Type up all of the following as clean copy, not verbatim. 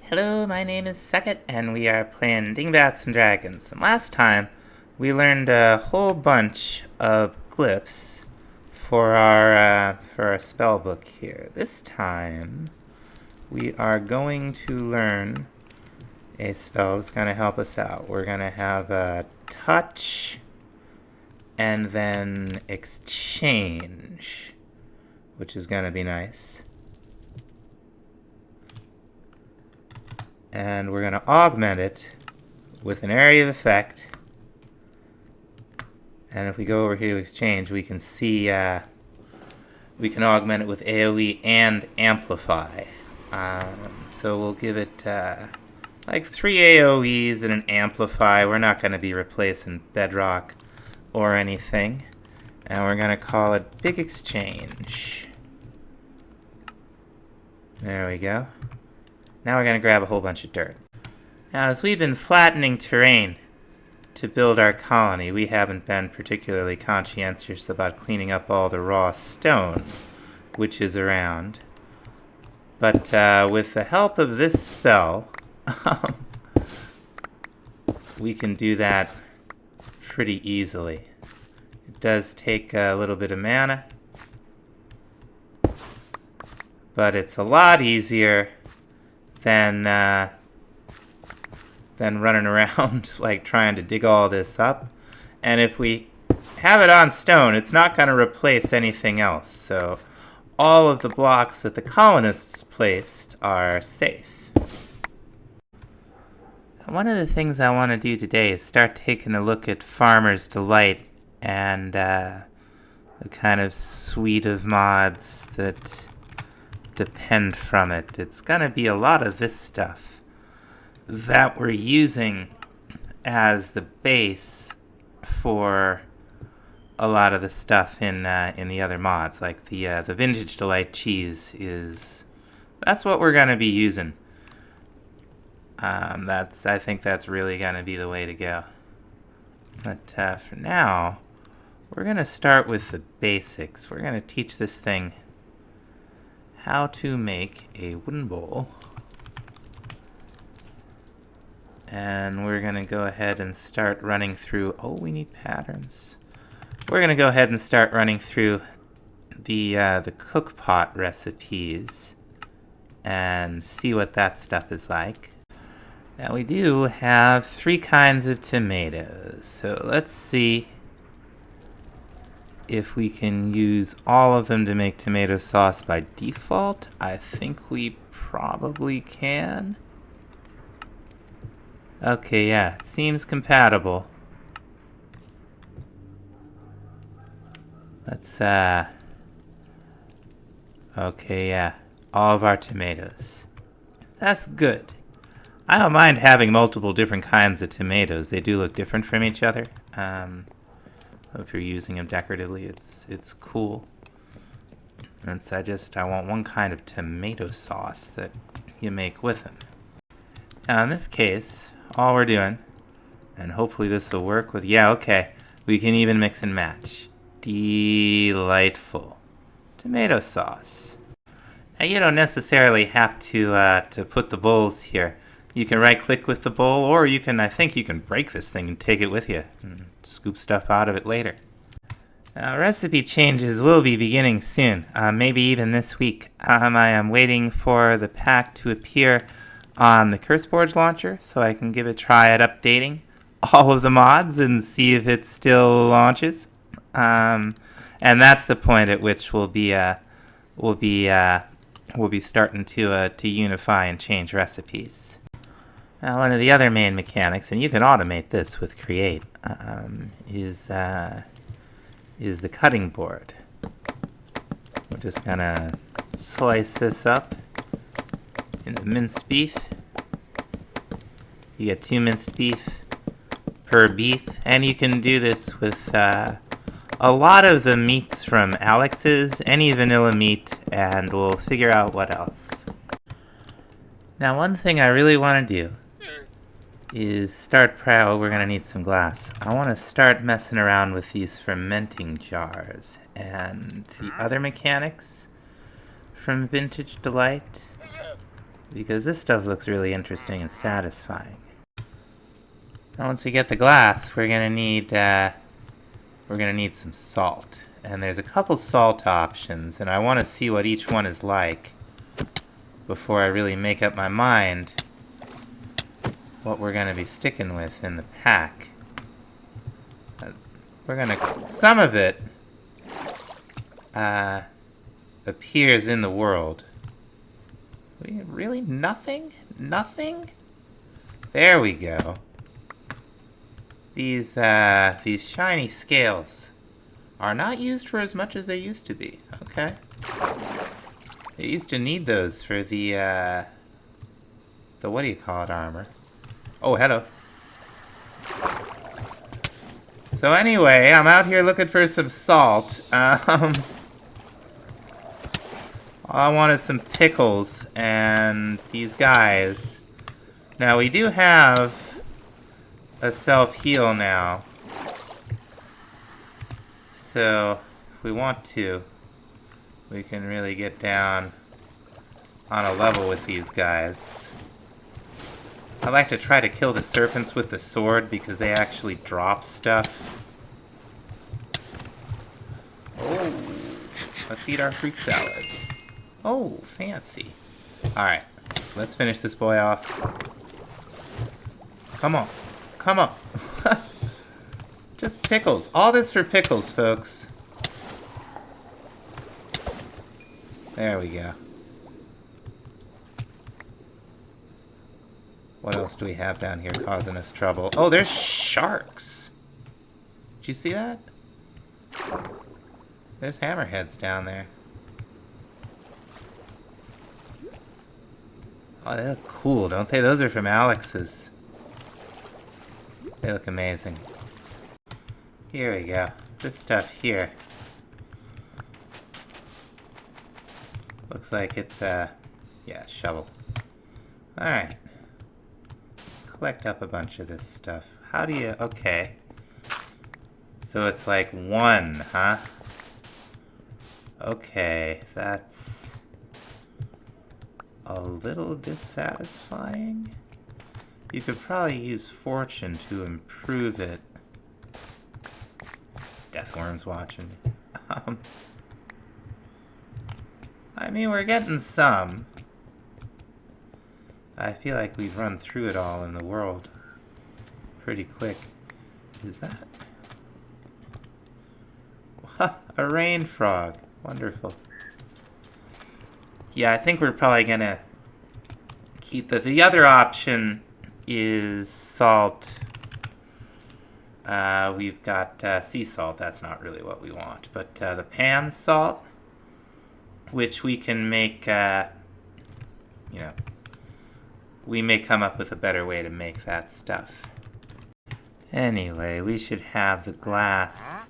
Hello, my name is Suckit, and we are playing Dingbats and Dragons. And last time, we learned a whole bunch of glyphs for our spell book here. This time, we are going to learn a spell that's going to help us out. We're going to have a touch and then exchange, which is going to be nice. And we're going to augment it with an area of effect. And if we go over here to exchange, we can see we can augment it with AoE and amplify. So we'll give it like 3 AoEs and an amplify. We're not going to be replacing bedrock or anything. And we're going to call it Big Exchange. There we go. Now we're going to grab a whole bunch of dirt. Now, as we've been flattening terrain to build our colony, we haven't been particularly conscientious about cleaning up all the raw stone which is around. But with the help of this spell, we can do that pretty easily. It does take a little bit of mana, but it's a lot easier than running around like trying to dig all this up. And if we have it on stone, it's not going to replace anything else. So all of the blocks that the colonists placed are safe. One of the things I want to do today is start taking a look at Farmer's Delight and the kind of suite of mods that depend from it. It's going to be a lot of this stuff that we're using as the base for a lot of the stuff in the other mods, like the Vintage Delight cheese that's what we're going to be using. I think that's really going to be the way to go. But for now, we're going to start with the basics. We're going to teach this thing how to make a wooden bowl. And we're going to go ahead and start running through... Oh, we need patterns. We're going to go ahead and start running through the cookpot recipes and see what that stuff is like. Now, we do have 3 kinds of tomatoes. So let's see if we can use all of them to make tomato sauce by default. I think we probably can. Okay, yeah, it seems compatible. Let's, okay, yeah, all of our tomatoes. That's good. I don't mind having multiple different kinds of tomatoes. They do look different from each other. If you're using them decoratively, it's cool. And so I want one kind of tomato sauce that you make with them. Now in this case, all we're doing, and hopefully this will work with, yeah, okay, we can even mix and match. Delightful. Tomato sauce. Now you don't necessarily have to put the bowls here. You can right click with the bowl, or I think you can break this thing and take it with you and scoop stuff out of it later. Now, recipe changes will be beginning soon, maybe even this week. I am waiting for the pack to appear on the CurseForge launcher so I can give it a try at updating all of the mods and see if it still launches. And that's the point at which we'll be starting to unify and change recipes. Now, one of the other main mechanics, and you can automate this with Create, is the cutting board. We're just gonna slice this up into minced beef. You get 2 minced beef per beef, and you can do this with a lot of the meats from Alex's, any vanilla meat, and we'll figure out what else. Now, one thing I really want to do is we're going to need some glass. I want to start messing around with these fermenting jars and the other mechanics from Vintage Delight. because this stuff looks really interesting and satisfying. Now once we get the glass, we're gonna need some salt. And there's a couple salt options, and I want to see what each one is like before I really make up my mind what we're gonna be sticking with in the pack. Some of it appears in the world. Really? Nothing? Nothing? There we go. These shiny scales are not used for as much as they used to be. Okay. They used to need those for the what do you call it, armor? Oh, hello. So anyway, I'm out here looking for some salt. All I want is some pickles and these guys. Now we do have a self-heal now. So if we want to, we can really get down on a level with these guys. I like to try to kill the serpents with the sword because they actually drop stuff. Oh, let's eat our fruit salad. Oh, fancy. Alright, let's finish this boy off. Come on. Come on. Just pickles. All this for pickles, folks. There we go. What else do we have down here causing us trouble? Oh, there's sharks. Did you see that? There's hammerheads down there. Oh, they look cool, don't they? Those are from Alex's. They look amazing. Here we go. This stuff here. Looks like it's yeah, shovel. Alright. Collect up a bunch of this stuff. How do you... Okay. So it's like one, huh? Okay, that's a little dissatisfying. You could probably use fortune to improve it. Deathworm's watching. I mean, we're getting some. I feel like we've run through it all in the world pretty quick. Is that... a rain frog. Wonderful. Yeah, I think we're probably gonna keep the other option is salt. We've got sea salt. That's not really what we want. But the pan salt, which we can make, you know, we may come up with a better way to make that stuff. Anyway, we should have the glass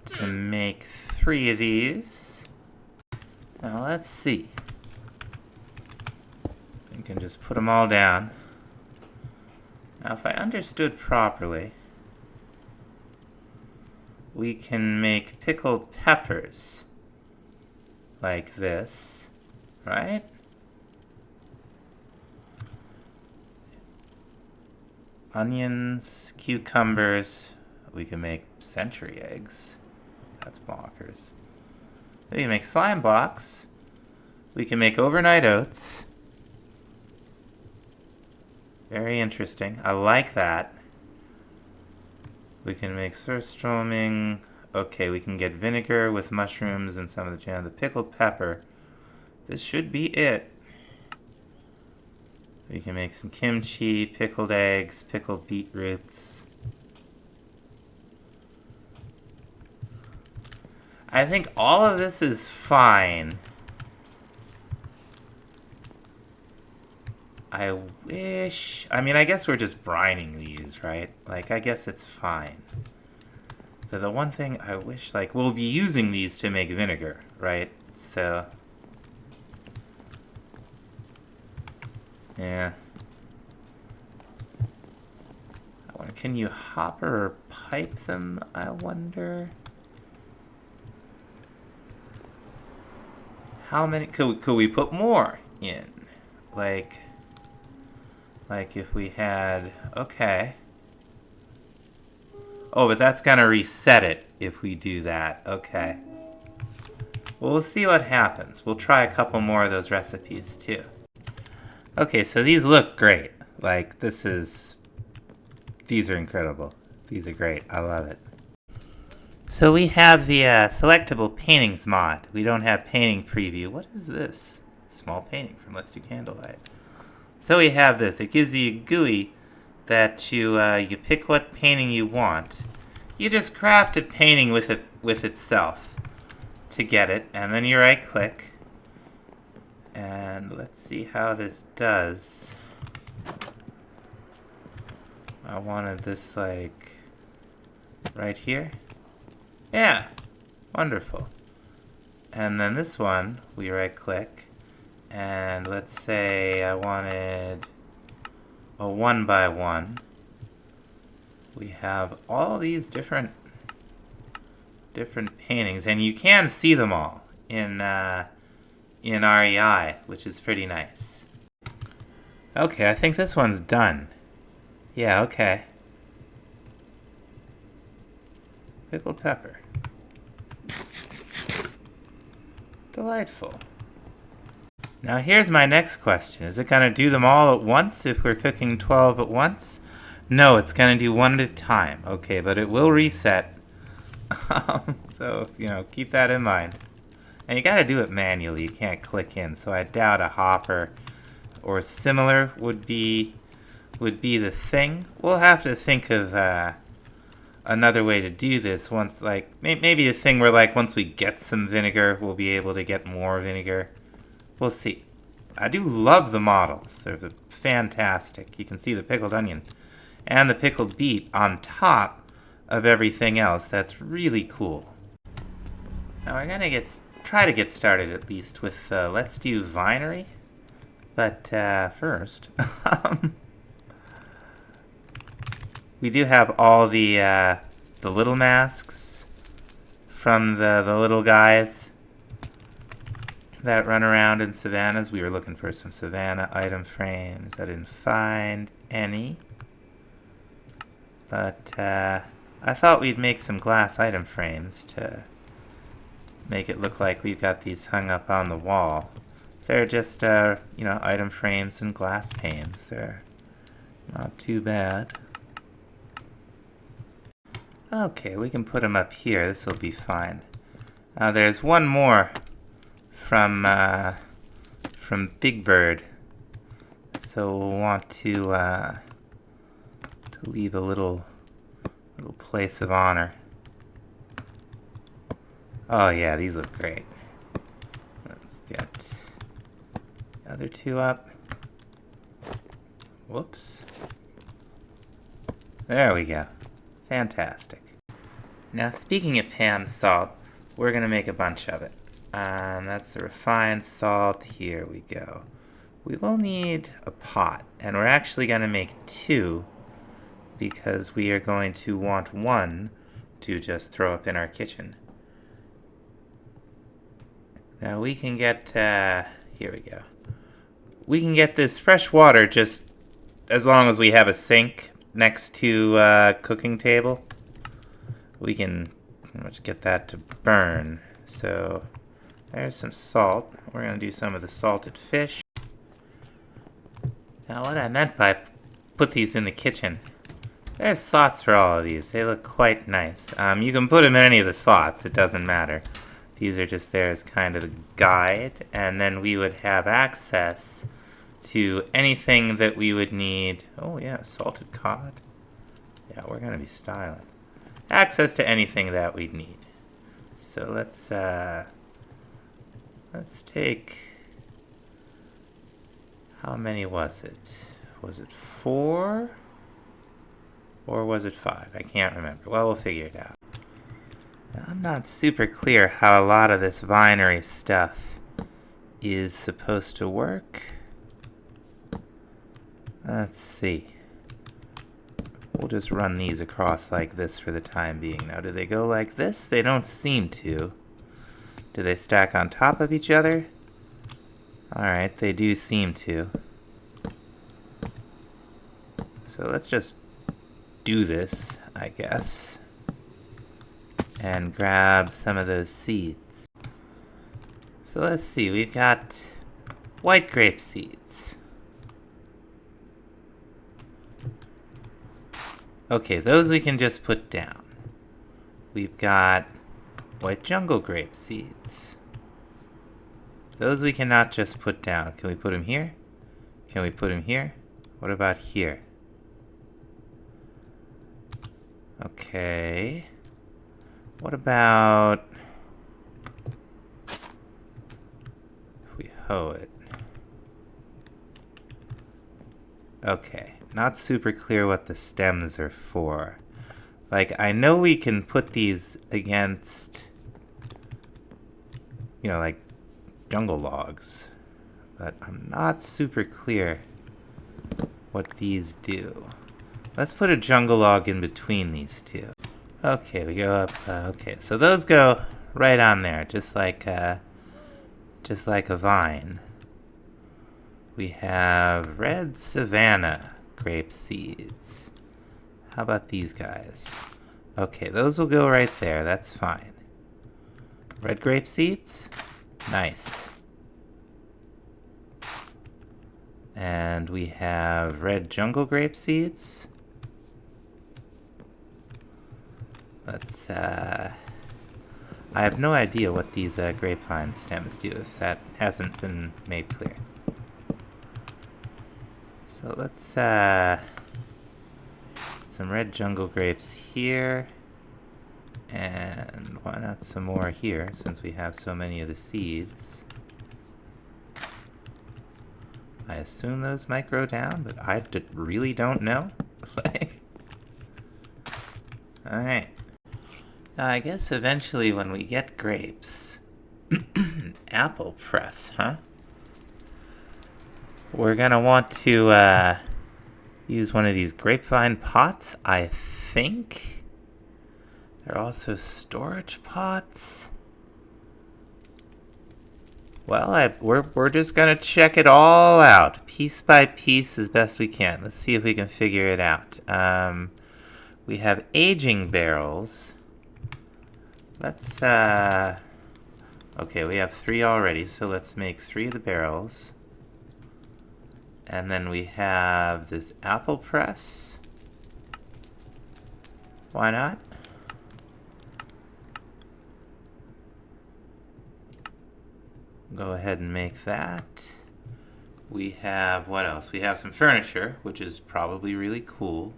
to make 3 of these. Now let's see. We can just put them all down. Now if I understood properly, we can make pickled peppers like this, right? Onions, cucumbers. We can make century eggs. That's bonkers. We can make slime blocks. We can make overnight oats. Very interesting. I like that. We can make surströmming. Okay, we can get vinegar with mushrooms and some of the jam. The pickled pepper. This should be it. We can make some kimchi, pickled eggs, pickled beetroots. I think all of this is fine. I wish... I mean, I guess we're just brining these, right? Like, I guess it's fine. But the one thing I wish, like, we'll be using these to make vinegar, right? So... yeah. I wonder, can you hopper or pipe them, I wonder? How many... Could we put more in? like if we had, okay. Oh, but that's gonna reset it if we do that. Okay. Well, we'll see what happens. We'll try a couple more of those recipes too. Okay, so these look great. Like, these are incredible. These are great. I love it. So we have the selectable paintings mod. We don't have painting preview. What is this? Small painting from Let's Do Candlelight. So we have this. It gives you a GUI that you pick what painting you want. You just craft a painting with itself to get it, and then you right click. And let's see how this does. I wanted this like right here. Yeah, wonderful. And then this one, we right click, and let's say I wanted a 1x1. We have all these different paintings, and you can see them all in REI, which is pretty nice. Okay, I think this one's done. Yeah, okay. Pickled pepper. Delightful. Now here's my next question. Is it going to do them all at once if we're cooking 12 at once? No, it's going to do one at a time. Okay, but it will reset. So, keep that in mind. And you got to do it manually. You can't click in. So I doubt a hopper or similar would be the thing. We'll have to think of another way to do this once, like, maybe a thing where, like, once we get some vinegar, we'll be able to get more vinegar. We'll see. I do love the models. They're fantastic. You can see the pickled onion and the pickled beet on top of everything else. That's really cool. Now we're going to try to get started at least with Let's Do Vinery. But first, we do have all the little masks from the little guys that run around in savannas. We were looking for some savanna item frames. I didn't find any. But I thought we'd make some glass item frames to make it look like we've got these hung up on the wall. They're just, item frames and glass panes. They're not too bad. Okay, we can put them up here. This will be fine. There's one more from Big Bird. So we'll want to leave a little place of honor. Oh yeah, these look great. Let's get the other two up. Whoops. There we go. Fantastic. Now, speaking of ham salt, we're going to make a bunch of it. That's the refined salt. Here we go. We will need a pot, and we're actually going to make two because we are going to want one to just throw up in our kitchen. Now we can get, here we go. We can get this fresh water just as long as we have a sink next to cooking table. We can pretty much get that to burn. So there's some salt. We're going to do some of the salted fish. Now what I meant by put these in the kitchen, there's slots for all of these. They look quite nice. You can put them in any of the slots. It doesn't matter. These are just there as kind of a guide. And then we would have access to anything that we would need. Oh yeah, salted cod. Yeah, we're going to be styling. Access to anything that we'd need. So let's take, how many was it? Was it 4? Or was it 5? I can't remember. Well, we'll figure it out. Now, I'm not super clear how a lot of this Vinery stuff is supposed to work. Let's see. We'll just run these across like this for the time being. Now, do they go like this? They don't seem to. Do they stack on top of each other? Alright, they do seem to. So let's just do this, I guess, and grab some of those seeds. So let's see, we've got white grape seeds. Okay, those we can just put down. We've got white jungle grape seeds. Those we cannot just put down. Can we put them here? Can we put them here? What about here? Okay. What about if we hoe it? Okay. Not super clear what the stems are for. Like, I know we can put these against, you know, like jungle logs, but I'm not super clear what these do. Let's put a jungle log in between these two. Okay, we go up. Okay, so those go right on there, just like a vine. We have red savanna grape seeds. How about these guys? Okay, those will go right there. That's fine. Red grape seeds? Nice. And we have red jungle grape seeds. Let's, I have no idea what these grapevine stems do, if that hasn't been made clear. So let's, some red jungle grapes here. And why not some more here, since we have so many of the seeds. I assume those might grow down, but I really don't know. Alright. Now I guess eventually when we get grapes, apple press, huh? We're gonna want to use one of these grapevine pots, I think. There are also storage pots. Well, we're just gonna check it all out, piece by piece, as best we can. Let's see if we can figure it out. We have aging barrels. Let's, okay, we have 3 already, so let's make 3 of the barrels. And then we have this apple press. Why not? Go ahead and make that. We have, what else? We have some furniture, which is probably really cool.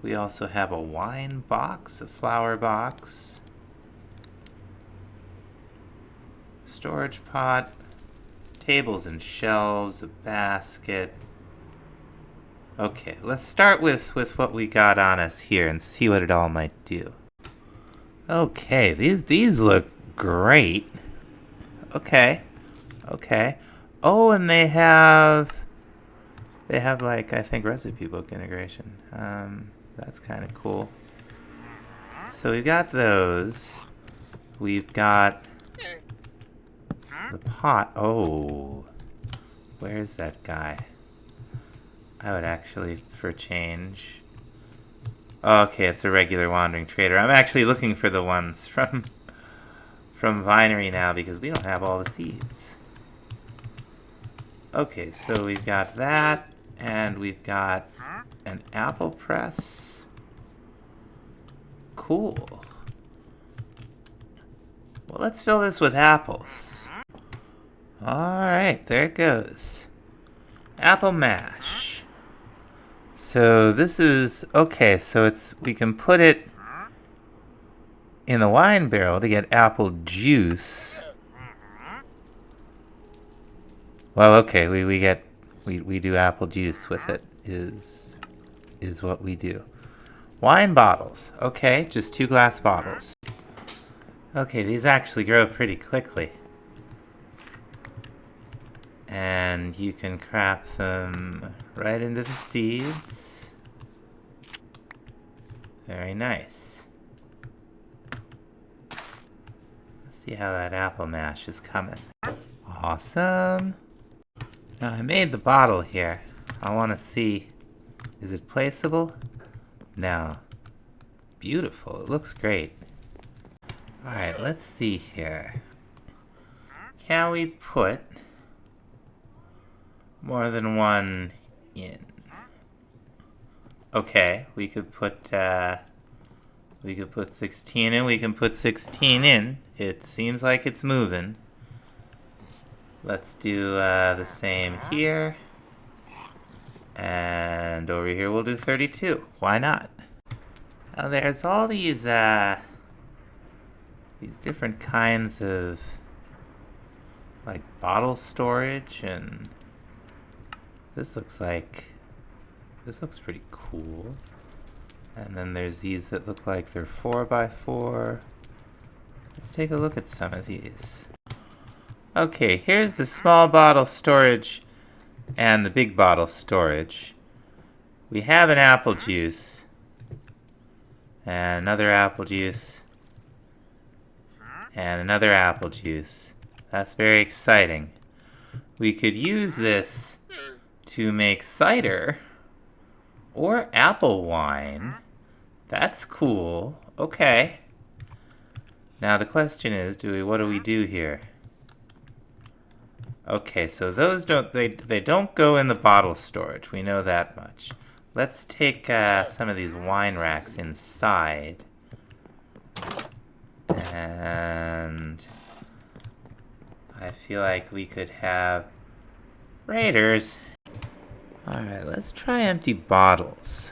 We also have a wine box, a flower box. Storage pot, tables and shelves, a basket. Okay, let's start with what we got on us here and see what it all might do. Okay, these look great. Okay. Oh, and they have like, I think, recipe book integration. That's kind of cool. So we've got those. We've got the pot. Oh, where's that guy? I would actually, for a change. Okay, it's a regular wandering trader. I'm actually looking for the ones from Vinery now because we don't have all the seeds. Okay, so we've got that, and we've got an apple press. Cool. Well, let's fill this with apples. Alright, there it goes. Apple mash. So this is, okay, so we can put it in the wine barrel to get apple juice. Well, okay, we do apple juice with it, is what we do. Wine bottles. Okay, just 2 glass bottles. Okay, these actually grow pretty quickly. And you can craft them right into the seeds. Very nice. Let's see how that apple mash is coming. Awesome. Now I made the bottle here. I want to see Is it placeable? No. Beautiful. It looks great. Alright, let's see here. Can we put more than one in? Okay, we could put 16 in. We can put 16 in. It seems like it's moving. Let's do the same here. And over here we'll do 32. Why not? Now there's all these different kinds of like bottle storage, and this looks pretty cool. And then there's these that look like they're 4x4. Let's take a look at some of these. Okay, here's the small bottle storage and the big bottle storage. We have an apple juice and another apple juice and another apple juice. That's very exciting. We could use this to make cider or apple wine. That's cool. Okay. Now the question is, what do we do here? Okay, so those they don't go in the bottle storage. We know that much. Let's take some of these wine racks inside. And I feel like we could have raiders. Alright, let's try empty bottles.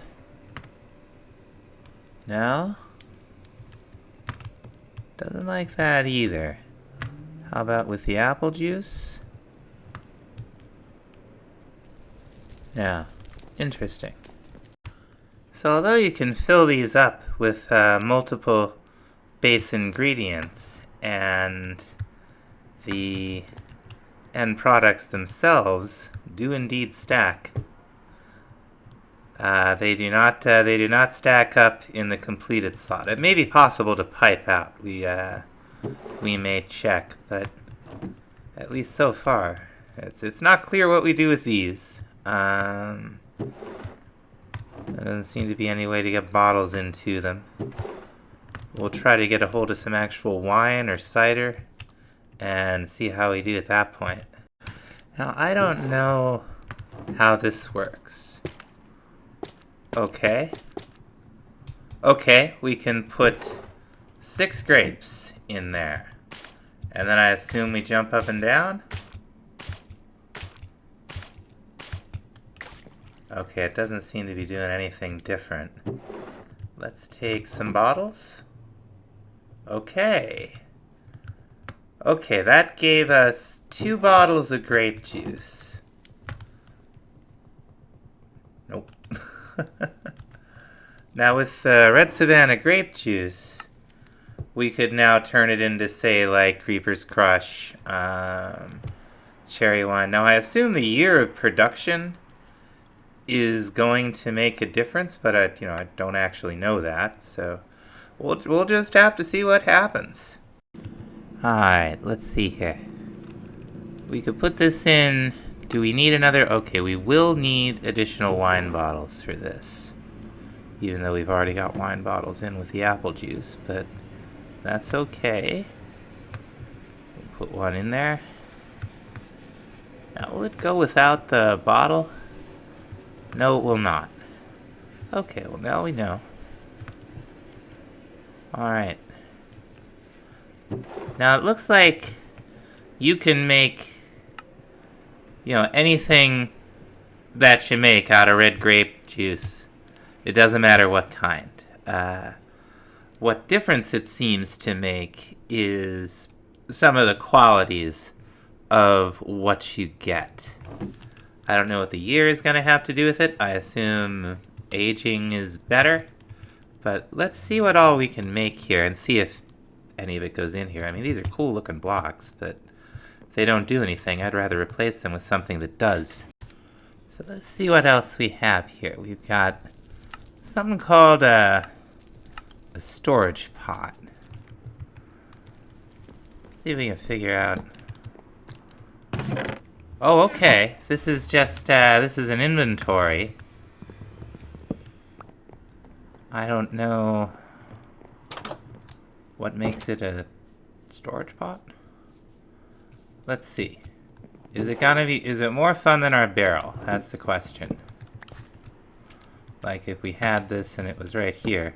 No? Doesn't like that either. How about with the apple juice? Yeah, interesting. So although you can fill these up with multiple base ingredients, and the end products themselves do indeed stack, they do not stack up in the completed slot. It may be possible to pipe out. We may check, but at least so far, it's not clear what we do with these. There doesn't seem to be any way to get bottles into them. We'll try to get a hold of some actual wine or cider and see how we do at that point. Now, I don't know how this works. Okay, we can put 6 grapes in there. And then I assume we jump up and down? Okay, it doesn't seem to be doing anything different. Let's take some bottles. Okay, that gave us 2 bottles of grape juice. Nope. Now with Red Savannah grape juice, we could now turn it into, say, like Creeper's Crush, cherry wine. Now I assume the year of production is going to make a difference, but I don't actually know that, so we'll just have to see what happens. Alright, let's see here. We could put this in. Do we need another? Okay, we will need additional wine bottles for this, even though we've already got wine bottles in with the apple juice, but that's okay. We'll put one in there. Now, will it go without the bottle? No, it will not. Okay, well, now we know. Alright. Now, it looks like you can make, anything that you make out of red grape juice. It doesn't matter what kind. What difference it seems to make is some of the qualities of what you get. I don't know what the year is going to have to do with it. I assume aging is better. But let's see what all we can make here and see if any of it goes in here. I mean, these are cool looking blocks, but if they don't do anything, I'd rather replace them with something that does. So let's see what else we have here. We've got something called a storage pot. Let's see if we can figure out. Oh, okay. This is just, this is an inventory. I don't know what makes it a storage pot. Let's see. Is it more fun than our barrel? That's the question. Like if we had this and it was right here.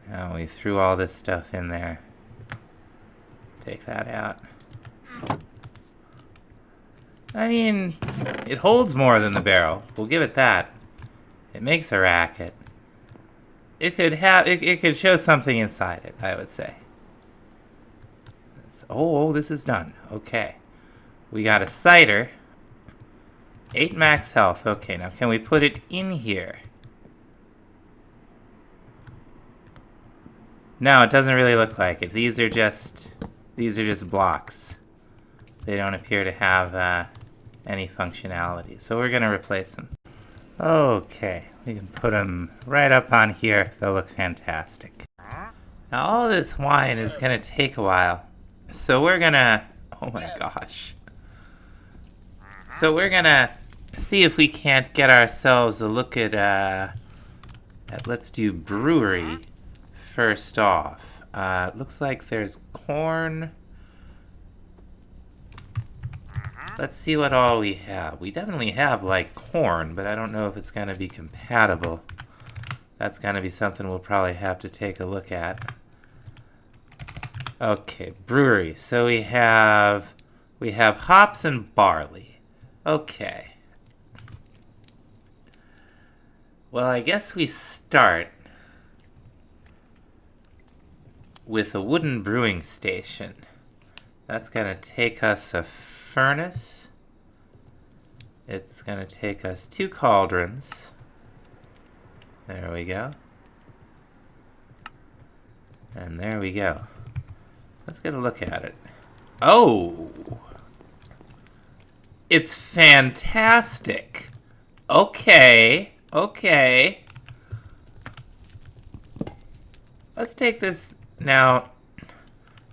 Now we threw all this stuff in there. Take that out. I mean, it holds more than the barrel. We'll give it that. It makes a racket. It could show something inside it, I would say. Oh, this is done. Okay. We got a cider. 8 max health. Okay, now can we put it in here? No, it doesn't really look like it. These are just blocks. They don't appear to have any functionality. So we're going to replace them. Okay, we can put them right up on here. They'll look fantastic. Now all this wine is going to take a while. So we're going to... Oh my gosh. So we're going to see if we can't get ourselves a look at let's do Brewery first off. Looks like there's corn. Let's see what all we have. We definitely have, like, corn, but I don't know if it's going to be compatible. That's going to be something we'll probably have to take a look at. Okay, brewery. So we have hops and barley. Okay. Well, I guess we start with a wooden brewing station. That's going to take us a furnace. It's going to take us 2 cauldrons. There we go. And there we go. Let's get a look at it. Oh! It's fantastic! Okay, okay. Let's take this. Now,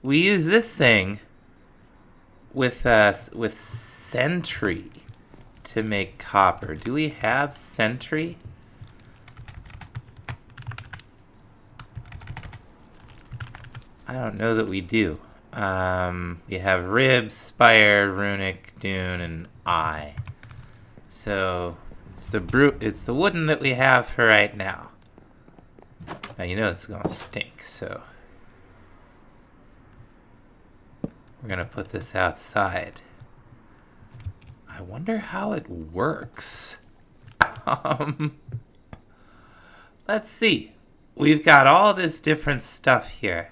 we use this thing with Sentry to make copper. Do we have Sentry? I don't know that we do. We have Rib, Spire, Runic, Dune, and Eye. So it's the wooden that we have for right now. Now you know this is gonna stink, so we're gonna put this outside. I wonder how it works. Let's see. We've got all this different stuff here.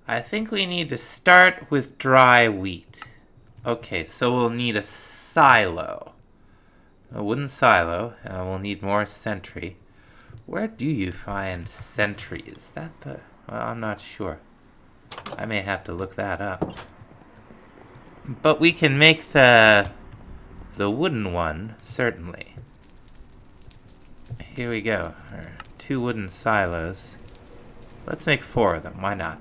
I think we need to start with dry wheat. Okay, so we'll need a silo. A wooden silo. We'll need more Sentry. Where do you find Sentry? Is that the... Well, I'm not sure. I may have to look that up. But we can make the wooden one, certainly. Here we go. 2 wooden silos. Let's make 4 of them. Why not?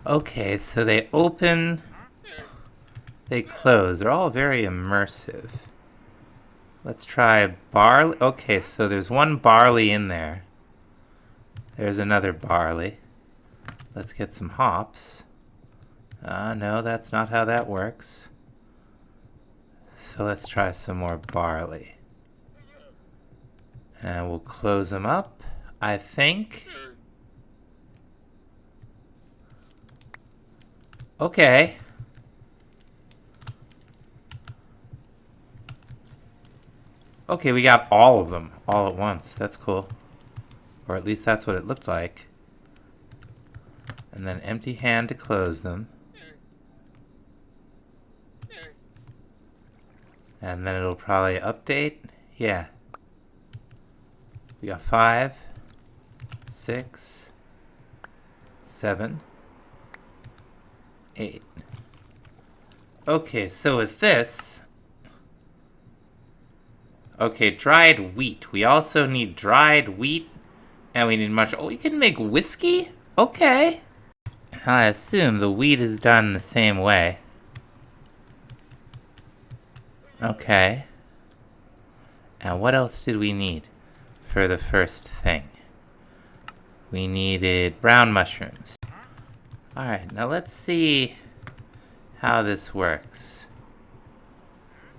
Okay, so they open, they close. They're all very immersive. Let's try barley. Okay, so there's 1 barley in there. There's another barley. Let's get some hops. No, that's not how that works. So let's try some more barley. And we'll close them up, I think. Okay. Okay, we got all of them all at once. That's cool. Or at least that's what it looked like. And then empty hand to close them. And then it'll probably update. Yeah. We got 5, 6, 7, 8. Okay, so with this... Okay, dried wheat. We also need dried wheat. And we need much... Oh, we can make whiskey? Okay. I assume the wheat is done the same way. Okay. And what else did we need for the first thing? We needed brown mushrooms. Alright, now let's see how this works.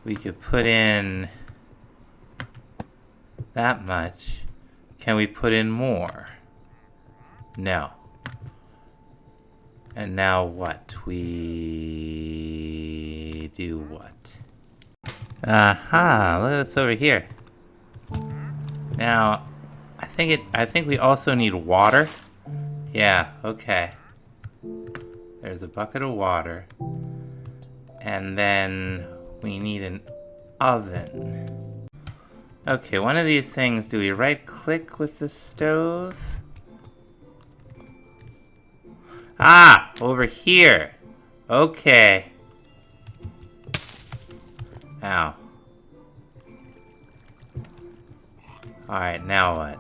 We could put in that much. Can we put in more? No. And now what? We do what? Aha, look at this over here. Now, I think we also need water. Yeah, okay. There's a bucket of water. And then we need an oven. Okay, one of these things, do we right click with the stove? Ah, over here. Okay. Ow. Alright, now what?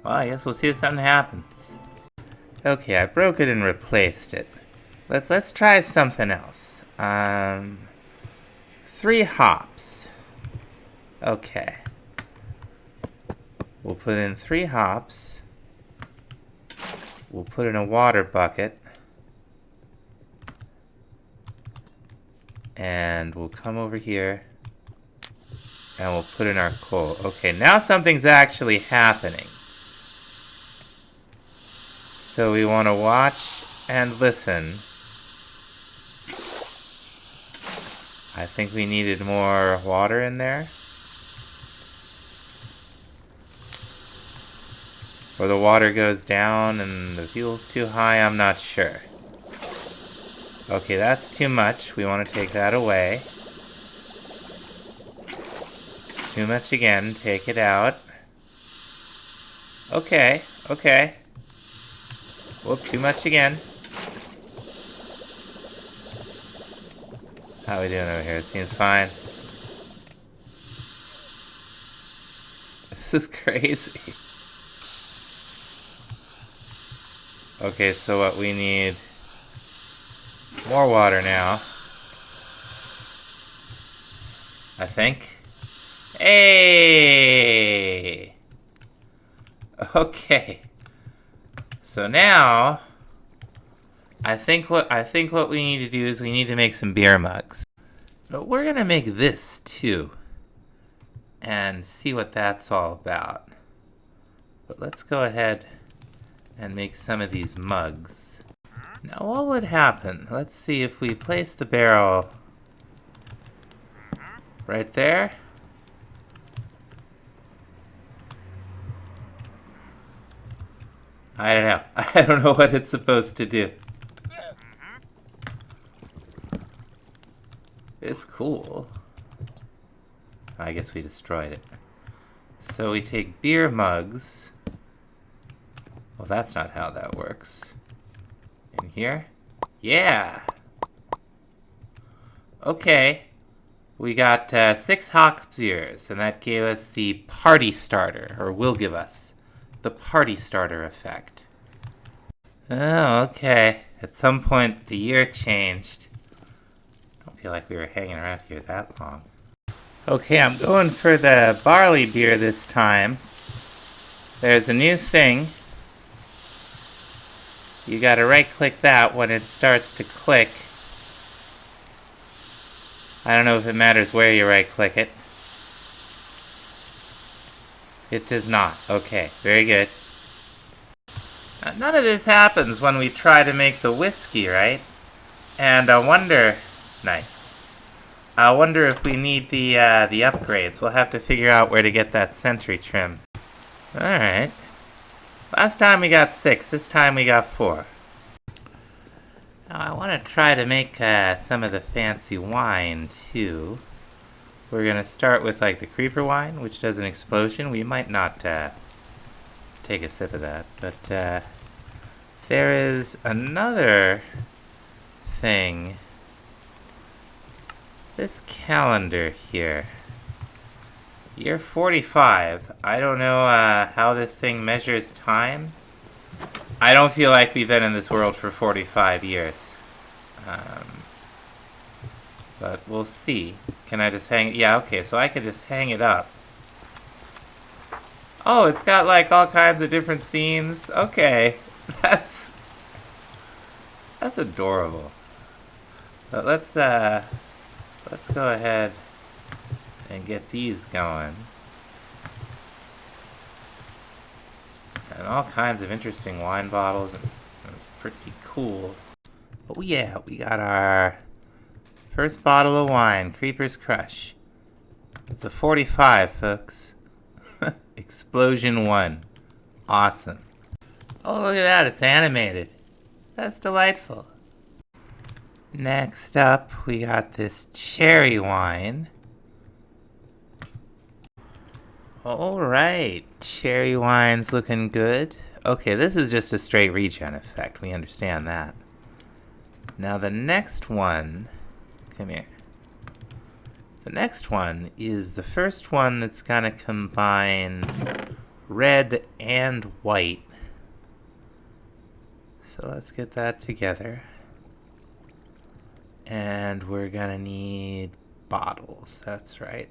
Well, I guess we'll see if something happens. Okay, I broke it and replaced it. Let's try something else. 3 hops. Okay. We'll put in 3 hops. We'll put in a water bucket. And we'll come over here. And we'll put in our coal. Okay, now something's actually happening. So we want to watch and listen. I think we needed more water in there. Or the water goes down and the fuel's too high, I'm not sure. Okay, that's too much. We want to take that away. Too much again, take it out. Okay, okay. Whoop, too much again. How are we doing over here? Seems fine. This is crazy. Okay, so what we need... more water now. I think. Hey! Okay. So now, I think what we need to do is we need to make some beer mugs. But we're gonna make this too, and see what that's all about. But let's go ahead and make some of these mugs. Now, what would happen? Let's see if we place the barrel right there. I don't know. I don't know what it's supposed to do. It's cool. I guess we destroyed it. So we take beer mugs. Well, that's not how that works. In here? Yeah! Okay. We got 6 hops beers, and that gave us the party starter, or will give us the party starter effect. Oh, okay. At some point, the year changed. I don't feel like we were hanging around here that long. Okay, I'm going for the barley beer this time. There's a new thing. You gotta right-click that when it starts to click. I don't know if it matters where you right-click it. It does not. Okay, very good. Now, none of this happens when we try to make the whiskey, right? And I wonder... Nice. I wonder if we need the upgrades. We'll have to figure out where to get that century trim. Alright. Last time we got 6. This time we got 4. Now I want to try to make some of the fancy wine, too. We're going to start with like the creeper wine, which does an explosion. We might not take a sip of that, but there is another thing. This calendar here. Year 45. I don't know how this thing measures time, I don't feel like we've been in this world for 45 years. But we'll see. Can I just hang... Yeah, okay, so I could just hang it up. Oh, it's got like all kinds of different scenes. Okay, that's adorable. But let's go ahead and get these going. And all kinds of interesting wine bottles, and pretty cool. Oh yeah, we got our first bottle of wine, Creeper's Crush. It's a 45, folks. Explosion 1. Awesome. Oh, look at that, it's animated. That's delightful. Next up, we got this cherry wine. Alright, cherry wine's looking good. Okay, this is just a straight regen effect, we understand that. Now the next one, come here. The next one is the first one that's gonna combine red and white. So let's get that together. And we're gonna need bottles, that's right.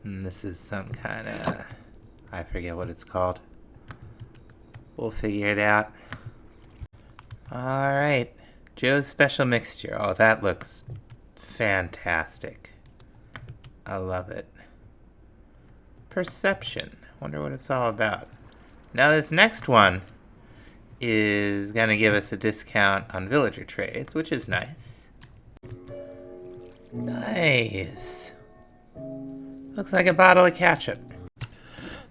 And this is some kind of, I forget what it's called. We'll figure it out. Alright, Joe's Special Mixture. Oh, that looks fantastic. I love it. Perception. Wonder what it's all about. Now this next one is going to give us a discount on villager trades, which is nice. Nice. Looks like a bottle of ketchup.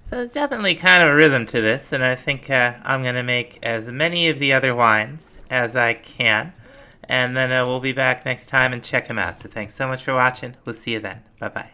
So it's definitely kind of a rhythm to this, and I think I'm going to make as many of the other wines as I can. And then we'll be back next time and check them out. So thanks so much for watching. We'll see you then. Bye-bye.